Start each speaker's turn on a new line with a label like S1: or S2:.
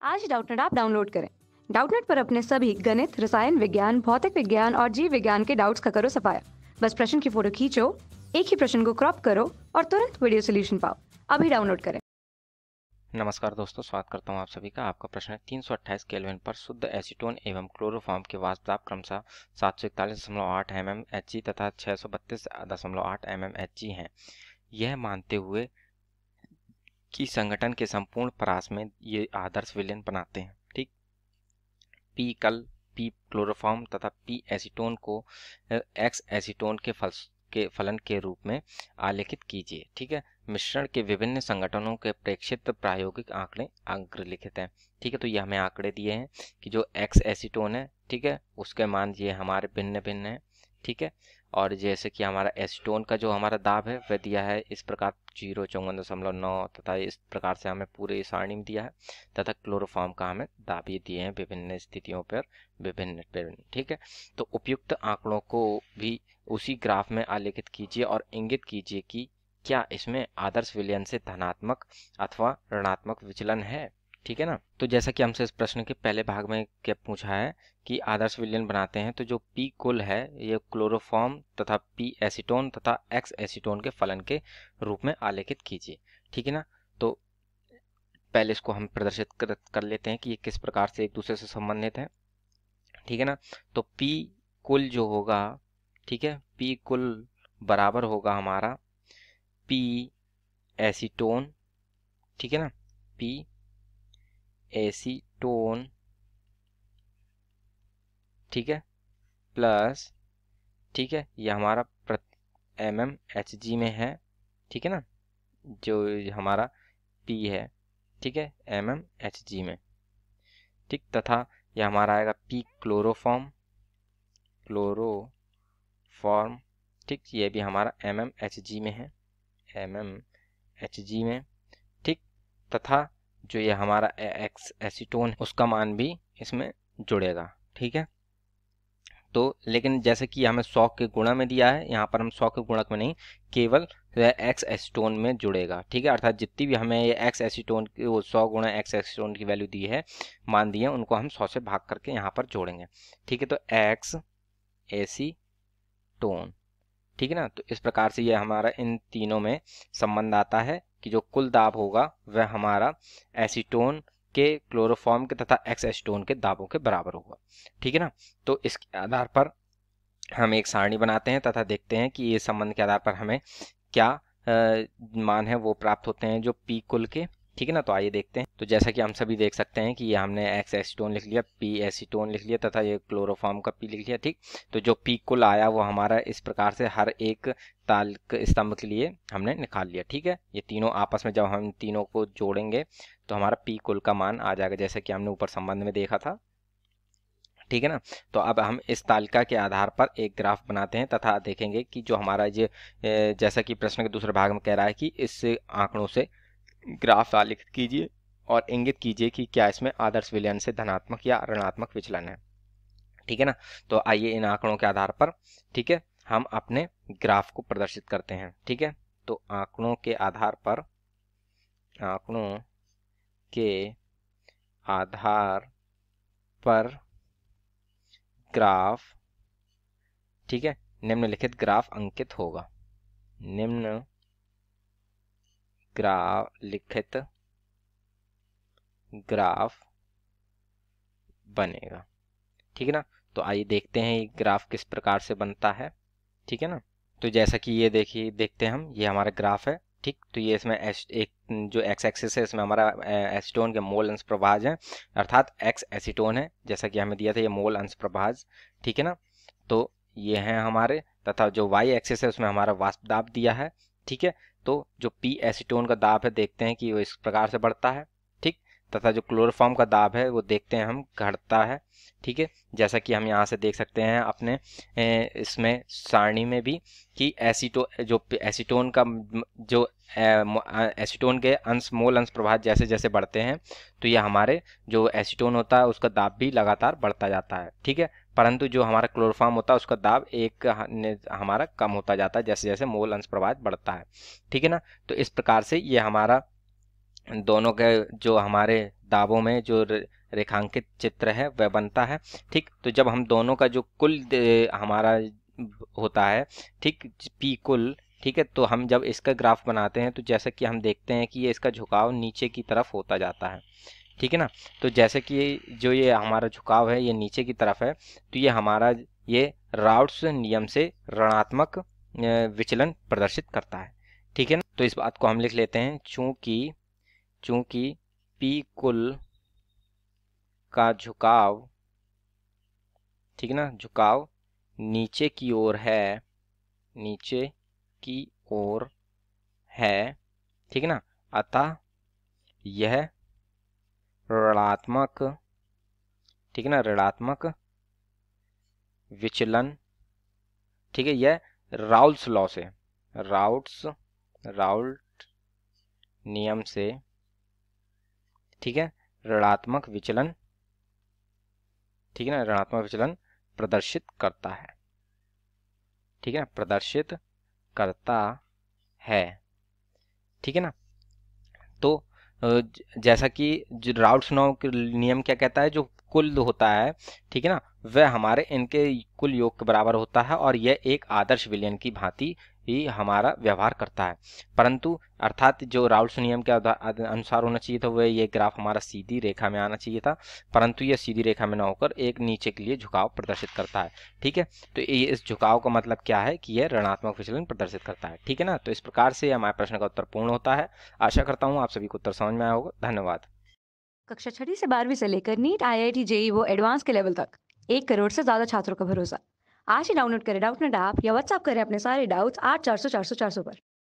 S1: आज डाउटनेट आप डाउनलोड करें। डाउटनेट पर अपने सभी गणित, रसायन विज्ञान, भौतिक विज्ञान और जीव विज्ञान के डाउट्स का करो सफाया। बस प्रश्न की फोटो खींचो, एक ही प्रश्न को क्रॉप करो और तुरंत वीडियो सोल्यूशन पाओ। अभी डाउनलोड करें।
S2: नमस्कार दोस्तों, स्वागत करता हूं आप सभी का। आपका प्रश्न है 328 केल्विन पर शुद्ध एसीटोन एवं क्लोरोफॉर्म के वाष्प दाब क्रमशः 741.8 mmHg तथा 632.8 mmHg हैं। यह मानते हुए कि संगठन के संपूर्ण परास में ये आदर्श विलयन बनाते हैं। ठीक, पी क्लोरोफॉर्म तथा पी एसीटोन को एक्स एसीटोन के फलन के रूप में आलेखित कीजिए। ठीक है, मिश्रण के विभिन्न संगठनों के प्रेक्षित प्रायोगिक आंकड़े अग्रलिखित हैं। ठीक है, तो ये हमें आंकड़े दिए हैं कि जो एक्स एसीटोन है, ठीक है, उसके मान ये हमारे भिन्न भिन्न है। ठीक है, और जैसे कि हमारा एसीटोन का जो हमारा दाब है वह दिया है इस प्रकार 054.9 तथा इस प्रकार से हमें पूरे सारणी में दिया है, तथा क्लोरोफॉर्म का हमें दाब ये दिए हैं विभिन्न स्थितियों पर विभिन्न। ठीक है, तो उपयुक्त आंकड़ों को भी उसी ग्राफ में आलेखित कीजिए और इंगित कीजिए कि क्या इसमें आदर्श विलयन से धनात्मक अथवा ऋणात्मक विचलन है। ठीक है ना, तो जैसा कि हमसे इस प्रश्न के पहले भाग में क्या पूछा है कि आदर्श विलयन बनाते हैं, तो जो पी कुल है ये क्लोरोफॉर्म तथा पी एसीटोन तथा एक्स एसीटोन के फलन के रूप में आलेखित कीजिए। ठीक है ना, तो पहले इसको हम प्रदर्शित कर लेते हैं कि ये किस प्रकार से एक दूसरे से संबंधित है। ठीक है ना, तो पी कुल जो होगा, ठीक है, पी कुल बराबर होगा हमारा पी एसीटोन, ठीक है ना, पी एसीटोन, ठीक है, प्लस, ठीक है, ये हमारा mmHg में है। ठीक है ना, जो हमारा P है, ठीक है, mmHg में। ठीक, तथा यह हमारा आएगा P क्लोरोफॉर्म, ठीक, ये भी हमारा mmHg में है, mmHg में। ठीक, तथा जो ये हमारा एक्स एसीटोन है उसका मान भी इसमें जुड़ेगा। ठीक है, तो लेकिन जैसे कि हमें 100 के गुणा में दिया है, यहाँ पर हम 100 के गुणक में नहीं, केवल एक्स एसीटोन में जुड़ेगा। ठीक है, अर्थात जितनी भी हमें ये एक्स एसीटोन की 100 गुणा एक्स एसीटोन की वैल्यू दी है, मान दी है, उनको हम 100 से भाग करके यहाँ पर जोड़ेंगे। ठीक है, तो एक्स एसीटोन, ठीक है ना, तो इस प्रकार से ये हमारा इन तीनों में संबंध आता है कि जो कुल दाब होगा वह हमारा एसीटोन के, क्लोरोफॉर्म के तथा एक्स एसीटोन के दाबों के बराबर होगा। ठीक है ना, तो इसके आधार पर हम एक सारणी बनाते हैं तथा देखते हैं कि ये संबंध के आधार पर हमें क्या मान है वो प्राप्त होते हैं जो पी कुल के। ठीक है ना, तो आइए देखते हैं। तो जैसा कि हम सभी देख सकते हैं कि ये हमने एक्स एसीटोन लिख लिया, पी एसीटोन लिख लिया तथा ये क्लोरोफॉर्म का पी लिख लिया। ठीक, तो जो पी कुल आया वो हमारा इस प्रकार से हर एक ताल स्तंभ के लिए हमने निकाल लिया। ठीक है, ये तीनों आपस में जब हम तीनों को जोड़ेंगे तो हमारा पी कुल का मान आ जाएगा, जैसे कि हमने ऊपर संबंध में देखा था। ठीक है ना, तो अब हम इस तालिका के आधार पर एक ग्राफ बनाते हैं तथा देखेंगे कि जो हमारा ये जैसा कि प्रश्न के दूसरे भाग में कह रहा है कि इस आंकड़ों से ग्राफ आलेखित कीजिए और इंगित कीजिए कि क्या इसमें आदर्श विलयन से धनात्मक या ऋणात्मक विचलन है। ठीक है ना, तो आइए इन आंकड़ों के आधार पर, ठीक है, हम अपने ग्राफ को प्रदर्शित करते हैं। ठीक है, तो आंकड़ों के आधार पर ग्राफ, ठीक है, निम्नलिखित ग्राफ अंकित होगा। लिखित ग्राफ बनेगा। ठीक है ना, तो आइए देखते हैं ये ग्राफ किस प्रकार से बनता है। ठीक है ना, तो जैसा कि ये देखिए, देखते हैं हम, ये हमारा ग्राफ है। ठीक, तो ये इसमें एक जो एक्स एक्सिस है इसमें हमारा एसीटोन के मोल अंश प्रभाज है, अर्थात एक्स एसीटोन है, जैसा कि हमें दिया था ये मोल अंश प्रभाज। ठीक है ना, तो ये हैं हमारे, तथा जो वाई एक्सिस है उसमें हमारा वाष्प दाब दिया है। ठीक है, तो जो पी एसीटोन का दाब है देखते हैं कि वो इस प्रकार से बढ़ता है। ठीक, तथा जो क्लोरोफॉर्म का दाब है वो देखते हैं हम घटता है। ठीक है, जैसा कि हम यहाँ से देख सकते हैं अपने इसमें सारणी में भी कि एसीटोन का जो एसीटोन के अंश, मोल अंश प्रभाव जैसे जैसे बढ़ते हैं तो ये हमारे जो एसीटोन होता है उसका दाब भी लगातार बढ़ता जाता है। ठीक है, परंतु जो हमारा क्लोरोफॉर्म होता है उसका दाब एक हमारा कम होता जाता है जैसे जैसे मोल अंश प्रभाव बढ़ता है। ठीक है ना, तो इस प्रकार से ये हमारा दोनों के जो हमारे दाबों में जो रेखांकित चित्र है वह बनता है। ठीक, तो जब हम दोनों का जो कुल हमारा होता है, ठीक, पी कुल, ठीक है, तो हम जब इसका ग्राफ बनाते हैं तो जैसा कि हम देखते हैं कि ये इसका झुकाव नीचे की तरफ होता जाता है। ठीक है ना, तो जैसे कि जो ये हमारा झुकाव है ये नीचे की तरफ है, तो ये हमारा ये राउट्स नियम से ऋणात्मक विचलन प्रदर्शित करता है। ठीक है ना, तो इस बात को हम लिख लेते हैं, चूंकि पी कुल का झुकाव, ठीक है ना, झुकाव नीचे की ओर है, नीचे की ओर है, ठीक है ना, अतः यह ऋणात्मक, ठीक है ना, ऋणात्मक विचलन, ठीक है, यह राउल्स लॉ से, राउल्ट नियम से, ठीक है, ऋणात्मक विचलन, ठीक है ना, ऋणात्मक विचलन प्रदर्शित करता है। ठीक है ना, प्रदर्शित करता है। ठीक है ना, तो जैसा कि जो राउल्स नियम क्या कहता है, जो कुल होता है, ठीक है ना, वह हमारे इनके कुल योग के बराबर होता है और यह एक आदर्श विलयन की भांति ही हमारा व्यवहार करता है। परंतु अर्थात जो राउल्स नियम के अनुसार होना चाहिए था वह ये ग्राफ हमारा सीधी रेखा में आना चाहिए था, परंतु यह सीधी रेखा में न होकर एक नीचे के लिए झुकाव प्रदर्शित करता है। ठीक है, तो ये इस झुकाव का मतलब क्या है कि यह ऋणात्मक विचलन प्रदर्शित करता है। ठीक है ना, तो इस प्रकार से हमारे प्रश्न का उत्तर पूर्ण होता है। आशा करता हूँ आप सभी को उत्तर समझ में आया होगा। धन्यवाद।
S1: कक्षा 6 से 12वीं से लेकर नीट, IIT, JEE वो एडवांस के लेवल तक 1 करोड़ से ज्यादा छात्रों का भरोसा। आज ही डाउनलोड करें डाउटनेट ऐप या व्हाट्सएप करें अपने सारे डाउट्स 8400 400 400 पर।